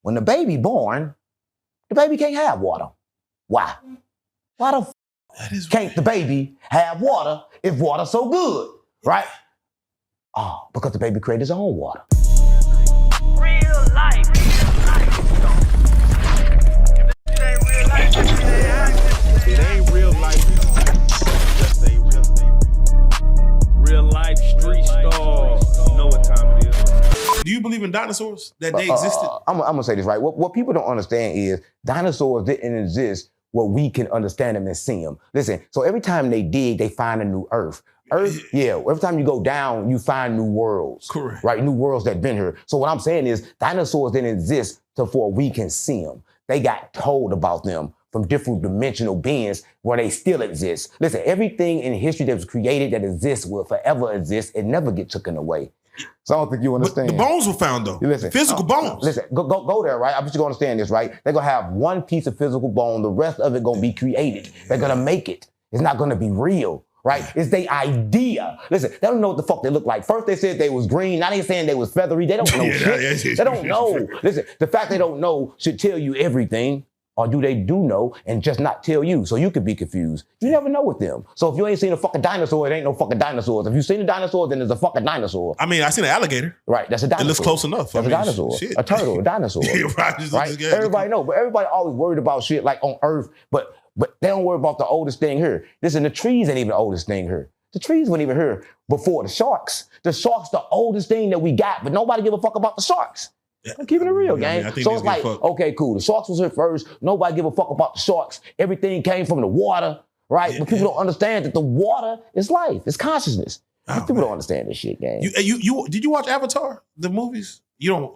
when the baby born, the baby can't have water. Why? Why the can't the baby have water if water's so good, right? Oh, because the baby created his own water. Real life. It ain't real life. Just ain't real. Real life street stars. You know what time it is. Do you believe in dinosaurs? That they existed? I'm gonna say this right. What people don't understand is dinosaurs didn't exist where we can understand them and see them. Listen, so every time they dig, they find a new Earth. Every time you go down, you find new worlds. Correct. Right, new worlds that been here. So what I'm saying is dinosaurs didn't exist before we can see them. They got told about them from different dimensional beings where they still exist. Listen, everything in history that was created that exists will forever exist. It never get taken away. So I don't think you understand. But the bones were found though. Listen, physical bones. Listen, go there, right? I bet you're gonna understand this, right? They're gonna have one piece of physical bone, the rest of it gonna be created. They're gonna make it. It's not gonna be real, right? It's their idea. Listen, they don't know what the fuck they look like. First they said they was green, now they saying they was feathery. They don't know shit. They don't know. Listen, the fact they don't know should tell you everything. Or do they know and just not tell you? So you could be confused. You never know with them. So if you ain't seen a fucking dinosaur, it ain't no fucking dinosaurs. If you seen a dinosaur, then there's a fucking dinosaur. I mean, I seen an alligator. Right, that's a dinosaur. It looks close enough. That's a dinosaur. Shit. A turtle, a dinosaur. Right? Everybody know, but everybody always worried about shit like on Earth, but they don't worry about the oldest thing here. Listen, the trees ain't even the oldest thing here. The trees weren't even here before the sharks. The sharks the oldest thing that we got, but nobody give a fuck about the sharks. Yeah. I'm keeping it real, gang. I mean, so it's like, okay, cool. The sharks was here first. Nobody give a fuck about the sharks. Everything came from the water, right? But people don't understand that the water is life. It's consciousness. People don't understand this shit, gang. You did you watch Avatar, the movies? You don't.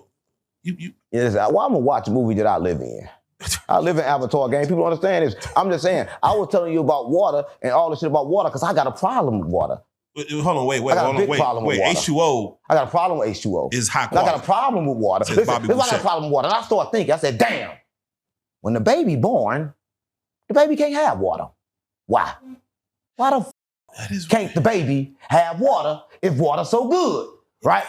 Yes, well, I'm gonna watch a movie that I live in. I live in Avatar, gang. People don't understand this. I'm just saying, I was telling you about water and all this shit about water because I got a problem with water. Hold on, wait. H2O. I got a problem with H2O. Is high quality. I got a problem with water. Listen, this is why I got a problem with water. And I started thinking, I said, damn, when the baby born, the baby can't have water. Why? Why the can't the baby have water if water's so good, right?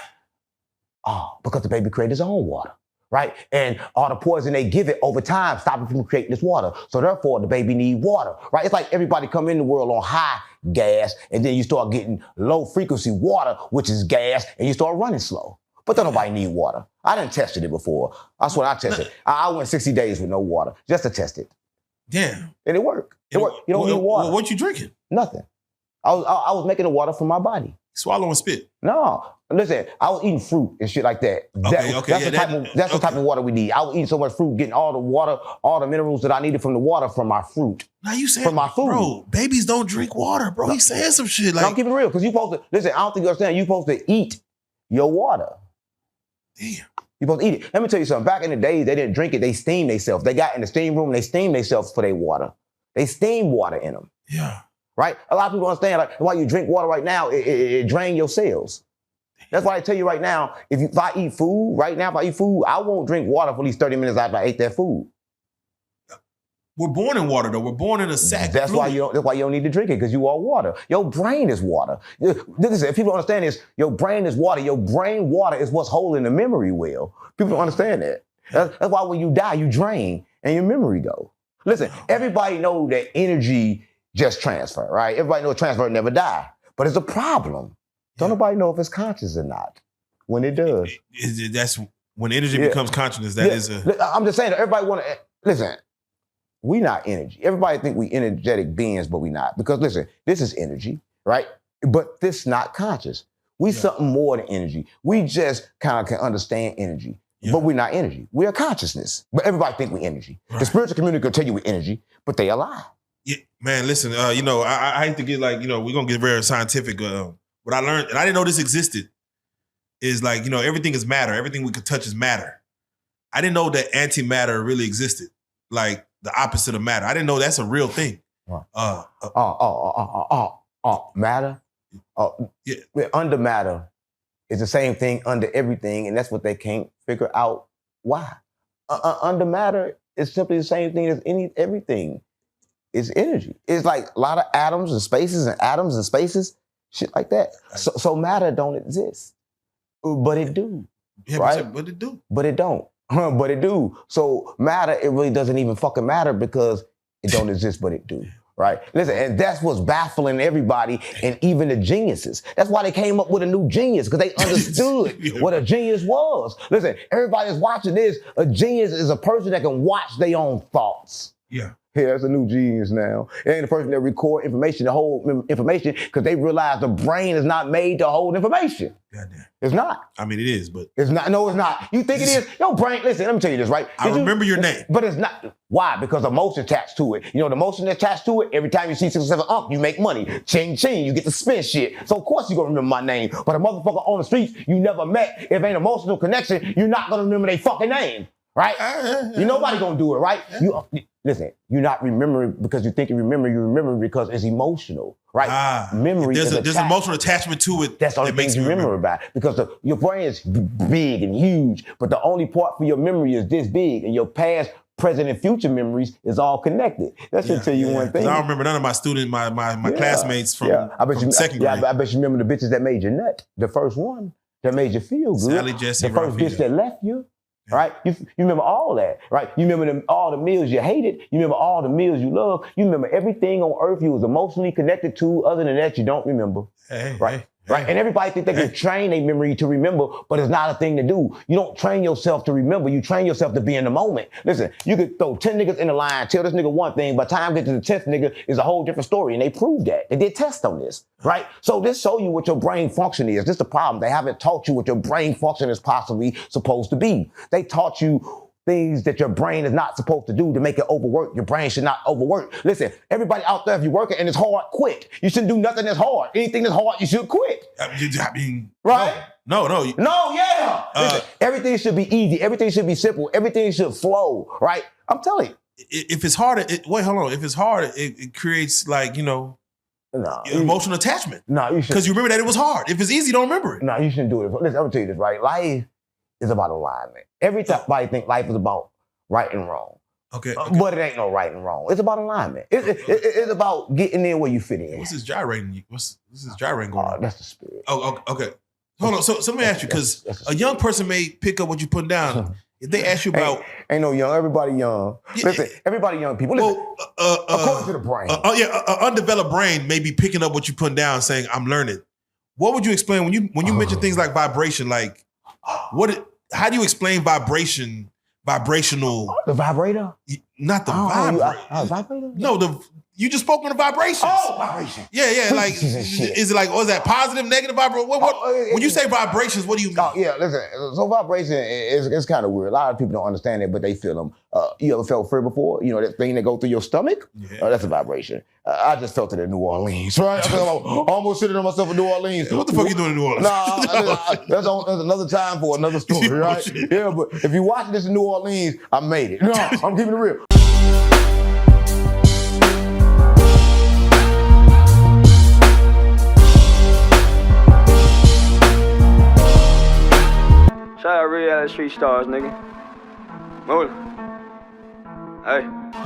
Oh, because the baby created his own water, right? And all the poison they give it over time stop it from creating this water. So therefore, the baby need water, right? It's like everybody come in the world on high gas, and then you start getting low frequency water, which is gas, and you start running slow. But don't nobody need water. I done tested it before. That's what I tested. I went 60 days with no water just to test it. Damn. And it worked. It worked. You don't need water. What you drinking? Nothing. I was making the water for my body. Swallow and spit. No. Listen, I was eating fruit and shit like that. That's the type of water we need. I was eating so much fruit, getting all the water, all the minerals that I needed from the water from my fruit. Now you saying, from my food. Bro, babies don't drink water, bro. He's saying some shit like. No, I'm keeping it real, because you supposed to, listen, I don't think you understand, you supposed to eat your water. Damn. You supposed to eat it. Let me tell you something. Back in the days, they didn't drink it, they steamed themselves. They got in the steam room and they steamed themselves for their water. They steam water in them. Yeah. Right? A lot of people don't understand, like, why you drink water right now, it drains your cells. That's why I tell you right now, if I eat food, right now, I won't drink water for at least 30 minutes after I ate that food. We're born in water, though. We're born in a sack. That's why you don't need to drink it, because you are water. Your brain is water. Listen, if people don't understand this, your brain is water. Your brain water is what's holding the memory well. People don't understand that. That's why when you die, you drain and your memory go. Listen, everybody know that energy just transfer, right? Everybody know transfer never die. But it's a problem. Don't nobody know if it's conscious or not when it does. That's when energy becomes consciousness. That is a. I'm just saying that everybody want to listen. We not energy. Everybody think we energetic beings, but we not. Because listen, this is energy, right? But this not conscious. We something more than energy. We just kind of can understand energy, but we're not energy. We are consciousness. But everybody think we energy. Right. The spiritual community can tell you we energy, but they a lie. Yeah, man. Listen, I hate to get like, we're gonna get very scientific. What I learned, and I didn't know this existed, is like, everything is matter. Everything we could touch is matter. I didn't know that antimatter really existed, like the opposite of matter. I didn't know that's a real thing. Matter? Under matter is the same thing under everything, and that's what they can't figure out why. Under matter is simply the same thing as everything. It's energy. It's like a lot of atoms and spaces. Shit like that. So matter don't exist. But it do. Yeah, right? but it do. But it don't. But it do. So matter, it really doesn't even fucking matter because it don't exist, but it do. Right? Listen, and that's what's baffling everybody and even the geniuses. That's why they came up with a new genius, because they understood what a genius was. Listen, everybody that's watching this, a genius is a person that can watch their own thoughts. Yeah. Yeah, that's a new genius now. It ain't the person that record information, to hold information, because they realize the brain is not made to hold information. Goddamn. It's not. I mean, it is, but It's not. No, it's not. You think it is? Your brain, listen, let me tell you this, right? I remember your name. But it's not. Why? Because emotion attached to it. You know, the emotion attached to it, every time you see 6 or 7 you make money. Ching, ching, you get to spend shit. So of course you're going to remember my name. But a motherfucker on the streets you never met, if ain't emotional connection, you're not going to remember their fucking name. Right? You nobody gonna do it, right? Listen, you're not remembering because you think you remember because it's emotional, right? Memory there's emotional attachment to it. That's the only thing you remember about it. Because your brain is big and huge, but the only part for your memory is this big, and your past, present, and future memories is all connected. That should tell you one thing. I don't remember none of my students, my classmates from second grade. I bet you remember the bitches that made you nut. The first one that made you feel good. Sally, Jesse, the first Rafita. bitch that left you. Right? You remember all that, right? You remember all the meals you hated. You remember all the meals you loved. You remember everything on earth you was emotionally connected to. Other than that, you don't remember. Right? And everybody think they can train their memory to remember, but it's not a thing to do. You don't train yourself to remember. You train yourself to be in the moment. Listen, you could throw 10 niggas in the line, tell this nigga one thing, by the time you get to the 10th nigga, is a whole different story, and they proved that. They did tests on this, right? So this show you what your brain function is. This is the problem. They haven't taught you what your brain function is possibly supposed to be. They taught you things that your brain is not supposed to do to make it overwork. Your brain should not overwork. Listen, everybody out there, if you're working and it's hard, quit. You shouldn't do nothing that's hard. Anything that's hard, you should quit. I mean, right? No. Listen, everything should be easy. Everything should be simple. Everything should flow, right? I'm telling you. If it's hard, If it's hard, it creates emotional attachment. No, you should. Because you remember that it was hard. If it's easy, you don't remember it. No, you shouldn't do it. Listen, I'm gonna tell you this, right? Life is about alignment. Everybody think life is about right and wrong. Okay. But it ain't no right and wrong. It's about alignment. It's about getting in where you fit in. What's this gyrating? What's this gyrating going on? That's the spirit. Oh, okay. Hold on. So let me ask you, because a young person may pick up what you put down. If they ask you about... Ain't no young. Everybody young. Listen, everybody young people. Listen, according to the brain. An undeveloped brain may be picking up what you put down, saying, I'm learning. What would you explain when you mention things like vibration? Like, how do you explain vibrational? The vibrator? Not the vibrator. Vibrator? No, you just spoke on the vibrations. Oh, vibration. Yeah. Like, is it like, is that positive, negative vibration? When you say vibrations, what do you mean? Oh, yeah, listen. So vibration is kind of weird. A lot of people don't understand it, but they feel them. You ever felt fear before? You know, that thing that go through your stomach? Yeah. That's a vibration. I just felt it in New Orleans, right? I almost shitted on myself in New Orleans. What the fuck you doing in New Orleans? That's another time for another story, right? Yeah, but if you watch this in New Orleans, I made it. No, I'm keeping it real. Shout out Reallyfe Street Starz, nigga. Move it. Hey.